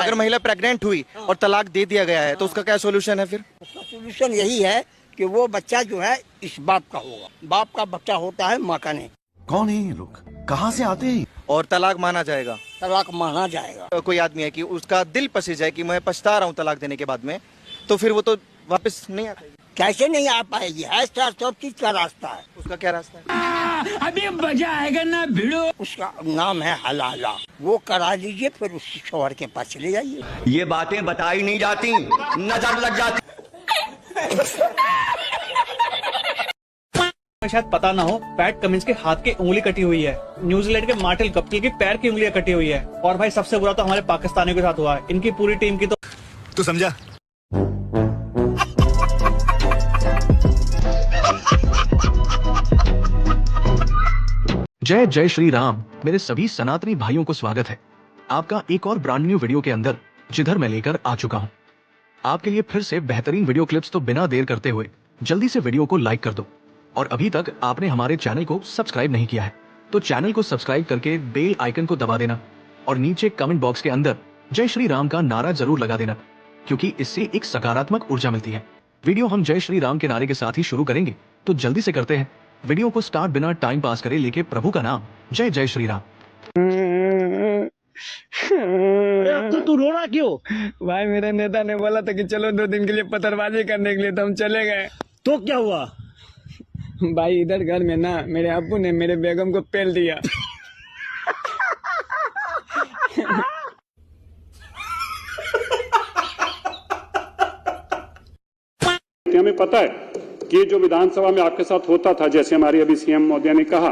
अगर महिला प्रेग्नेंट हुई और तलाक दे दिया गया है तो उसका क्या सोल्यूशन है फिर? उसका सोल्यूशन यही है कि वो बच्चा जो है इस बाप का होगा। बाप का बच्चा होता है, माँ का नहीं। कौन है ये लोग, कहाँ से आते हैं? और तलाक माना जाएगा? तलाक माना जाएगा। कोई आदमी है कि उसका दिल पसी जाए कि मैं पछता रहा हूँ तलाक देने के बाद में, तो फिर वो तो वापस नहीं आ पाएगी। कैसे नहीं आ पाएगी? है सब चीज का रास्ता है। उसका क्या रास्ता है? अभी मजा आएगा ना भिड़ो। उसका नाम है हलाला। वो करा लीजिए, फिर उस शौहर के पास चले जाइए। ये बातें बताई नहीं जाती, नजर लग जाती। शायद पता ना हो, पैट कमिंस के हाथ की उंगली कटी हुई है, न्यूजीलैंड के मार्टिल गप्टिल की पैर की उंगलियां कटी हुई है, और भाई सबसे बुरा तो हमारे पाकिस्तानियों के साथ हुआ है। इनकी पूरी टीम की तो तू समझा? जय जय श्री राम। मेरे सभी सनातनी भाइयों को स्वागत है आपका एक और ब्रांड न्यू वीडियो के अंदर, जिधर मैं लेकर आ चुका हूं आपके लिए फिर से बेहतरीन वीडियो क्लिप्स। तो बिना देर करते हुए जल्दी से वीडियो को लाइक कर दो, और अभी तक आपने हमारे चैनल को सब्सक्राइब नहीं किया है तो चैनल को सब्सक्राइब करके बेल आइकन को दबा देना, और नीचे कमेंट बॉक्स के अंदर जय श्री राम का नारा जरूर लगा देना, क्योंकि इससे एक सकारात्मक ऊर्जा मिलती है। वीडियो हम जय श्री राम के नारे के साथ ही शुरू करेंगे, तो जल्दी से करते हैं वीडियो को स्टार्ट। बिना टाइम पास करे लेके प्रभु का नाम, जय जय श्री राम। तू रो रहा क्यों? भाई मेरे नेता ने बोला था कि चलो 2 दिन के लिए पत्थरबाजी करने के लिए, तो हम चले गए। तो क्या हुआ? भाई इधर घर में ना मेरे अब्बू ने मेरे बेगम को पेल दिया। हमें पता है कि जो विधानसभा में आपके साथ होता था, जैसे हमारी अभी सीएम महोदया ने कहा,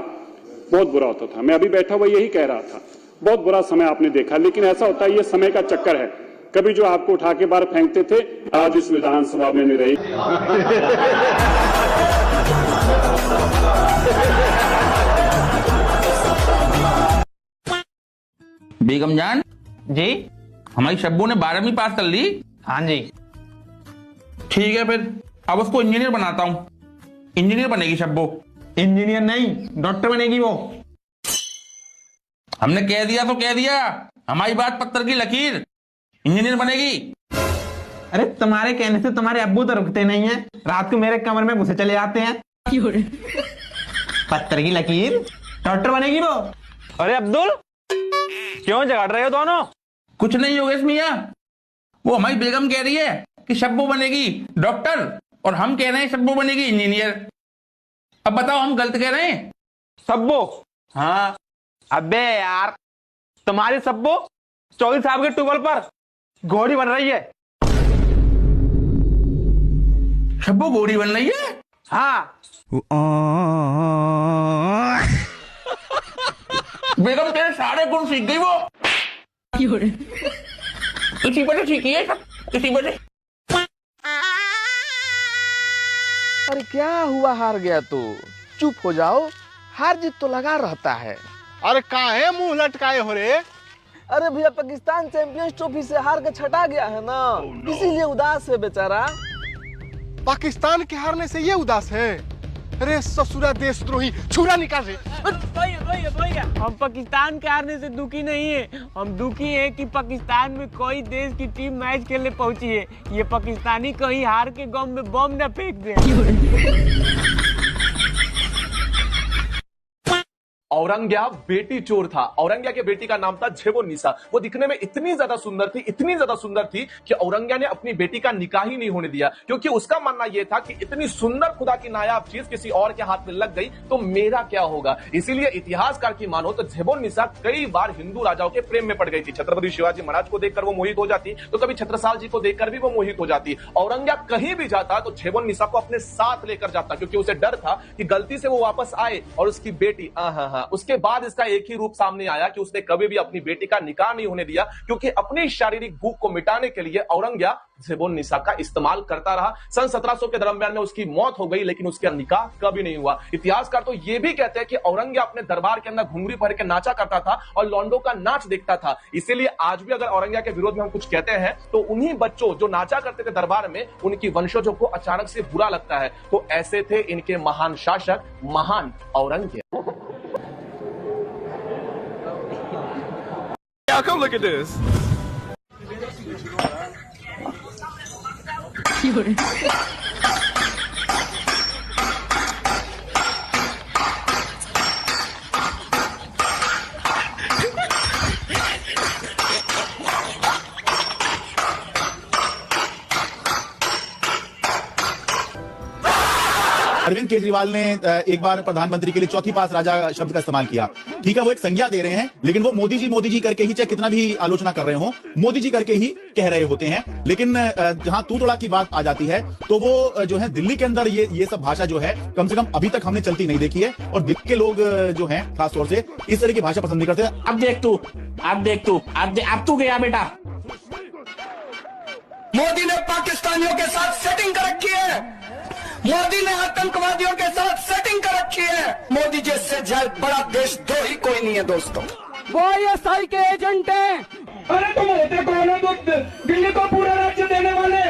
बहुत बुरा होता था। मैं अभी बैठा हुआ यही कह रहा था, बहुत बुरा समय आपने देखा। लेकिन ऐसा होता है, ये समय का चक्कर है। कभी जो आपको उठा के बाहर फेंकते थे, आज इस विधानसभा में नहीं रही। बेगम जान जी, हमारी शब्बू ने 12वीं पास कर ली। हाँ जी। ठीक है, फिर अब उसको इंजीनियर बनाता हूँ। इंजीनियर बनेगी शब्बू। इंजीनियर नहीं, डॉक्टर बनेगी वो। हमने कह दिया तो कह दिया, हमारी बात पत्थर की लकीर। इंजीनियर बनेगी। अरे तुम्हारे कहने से तुम्हारे अब्बू तो रुकते नहीं हैं, रात को मेरे कमरे में घुसे चले जाते हैं। पत्थर की लकीर, डॉक्टर बनेगी वो। अरे अब्दुल, क्यों झगड़ रहे हो दोनों? कुछ नहीं योगेश मियाँ, वो हमारी बेगम कह रही है कि शब्बू बनेगी डॉक्टर, और हम कह रहे हैं शब्बू बनेगी इंजीनियर। अब बताओ हम गलत कह रहे हैं? सब्बू? हाँ। अबे यार, तुम्हारी सब्बू 24 साहब के ट्यूबवेल पर घोड़ी बन रही है। शब्बू घोड़ी बन रही है? हाँ। बेगम तेरे सारे गुण सीख गई वो। इसी वजह सीखी है सब, इसी वजह। अरे क्या हुआ, हार गया तो चुप हो जाओ, हार जीत तो लगा रहता है। अरे काहे मुंह लटकाए हो रे? अरे भैया, पाकिस्तान चैंपियंस ट्रॉफी से हार के छटा गया है ना, इसीलिए उदास है बेचारा। पाकिस्तान के हारने से ये उदास है? अरे ससुरा देशद्रोही, छुरा निकाल रे। हम पाकिस्तान के हारने से दुखी नहीं है, हम दुखी है कि पाकिस्तान में कोई देश की टीम मैच खेलने पहुंची है। ये पाकिस्तानी कहीं हार के गम में बम न फेंक दे। औरंग्या बेटी चोर था। औरंग्या के बेटी का नाम था झेबोनिसा। वो दिखने में इतनी ज्यादा सुंदर थी कि औरंग्या ने अपनी बेटी का निकाह ही नहीं होने दिया, क्योंकि उसका मानना यह था कि इतनी सुंदर खुदा की नायाब चीज किसी और के हाथ में लग गई तो मेरा क्या होगा। इसीलिए इतिहासकार की मानो तो झेबोनिसा कई बार हिंदू राजाओं के प्रेम में पड़ गई थी। छत्रपति शिवाजी महाराज को देखकर वो मोहित हो जाती, तो कभी छत्रसाल जी को देखकर भी वो मोहित हो जाती। औरंग्या कहीं भी जाता तो झेबोनिसा को अपने साथ लेकर जाता, क्योंकि उसे डर था कि गलती से वो वापस आए और उसकी बेटी उसके बाद इसका एक ही रूप सामने आया कि उसने कभी भी अपनी बेटी का निकाह नहीं होने दिया, क्योंकि अपनी शारीरिक भूख को मिटाने के लिए औरंग्या झेबोनिसा का इस्तेमाल करता रहा। सन 1700 के दरमियान में उसकी मौत हो गई, लेकिन उसका निकाह कभी नहीं हुआ। इतिहासकार तो यह भी कहते हैं कि औरंग्या अपने दरबार के अंदर घुंघरू भर के नाचा करता था और लौंडों का नाच देखता था। इसीलिए आज भी अगर औरंग्या के विरोध में हम कुछ कहते हैं तो उन्हीं बच्चों जो नाचा करते थे दरबार में, उनकी वंशजों को अचानक से बुरा लगता है। तो ऐसे थे इनके महान शासक, महान औरंग्या। Come look at this. Arvind Kejriwal ने एक बार प्रधानमंत्री के लिए चौथी पास राजा शब्द का इस्तेमाल किया। ठीक है, वो एक संज्ञा दे रहे हैं, लेकिन वो मोदी जी करके ही, चाहे कितना भी आलोचना कर रहे हो, मोदी जी करके ही कह रहे होते हैं। लेकिन जहां तू तोड़ा की बात आ जाती है, तो वो जो है दिल्ली के अंदर ये सब भाषा जो है कम से कम अभी तक हमने चलती नहीं देखी है। और दिल्ली के लोग जो है खासतौर से इस तरह की भाषा पसंद नहीं करते। अब तू गया बेटा। मोदी ने पाकिस्तानियों के साथ सेटिंग कर रखी है, मोदी ने आतंकवादियों के साथ सेटिंग कर रखी है। मोदी जैसे बड़ा देशद्रोही कोई नहीं है दोस्तों। वो ISI के एजेंट हैं। अरे तुम होते कौन हो? दिल्ली को पूरा राज्य देने वाले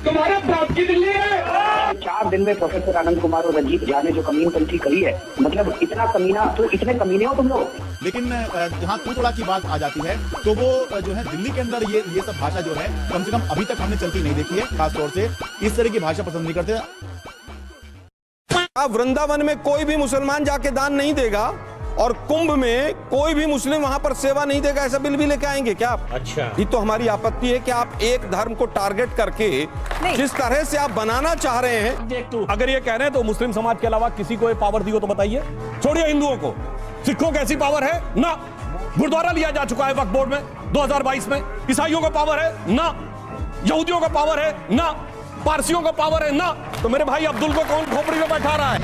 तुम्हारे बाप की दिल्ली है। 4 दिन में प्रोफेसर आनंद कुमार और रंजीत झा ने जो कमीनपंथी करी है, मतलब इतना कमीना, तो इतने कमीने हो तुम लोग। लेकिन जहां तू तोड़ा की बात आ जाती है, तो वो जो है दिल्ली के अंदर ये सब भाषा जो है कम से कम अभी तक हमने चलती नहीं देखी है। खासतौर से इस तरह की भाषा पसंद नहीं करते। वृंदावन में कोई भी मुसलमान जाके दान नहीं देगा और कुंभ में कोई भी मुस्लिम वहां पर सेवा नहीं देगा, ऐसा बिल भी लेके आएंगे क्या आप? अच्छा, ये तो हमारी आपत्ति है कि आप एक धर्म को टारगेट करके जिस तरह से आप बनाना चाह रहे हैं। अगर ये कह रहे हैं तो मुस्लिम समाज के अलावा किसी को ये पावर दी हो तो बताइए। छोड़िए हिंदुओं को, सिखों को ऐसी पावर है ना? गुरुद्वारा लिया जा चुका है वक्फ बोर्ड में 2022 में। ईसाइयों को पावर है ना? यहूदियों को पावर है ना? पारसियों को पावर है ना? तो मेरे भाई अब्दुल को कौन खोपड़ी में बैठा रहा है?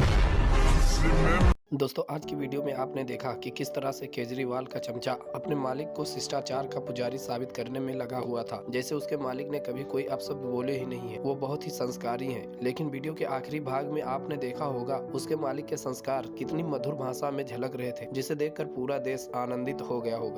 दोस्तों, आज की वीडियो में आपने देखा कि किस तरह से केजरीवाल का चमचा अपने मालिक को शिष्टाचार का पुजारी साबित करने में लगा हुआ था। जैसे उसके मालिक ने कभी कोई अपशब्द बोले ही नहीं है, वो बहुत ही संस्कारी हैं। लेकिन वीडियो के आखिरी भाग में आपने देखा होगा उसके मालिक के संस्कार कितनी मधुर भाषा में झलक रहे थे, जिसे देखकर पूरा देश आनंदित हो गया होगा।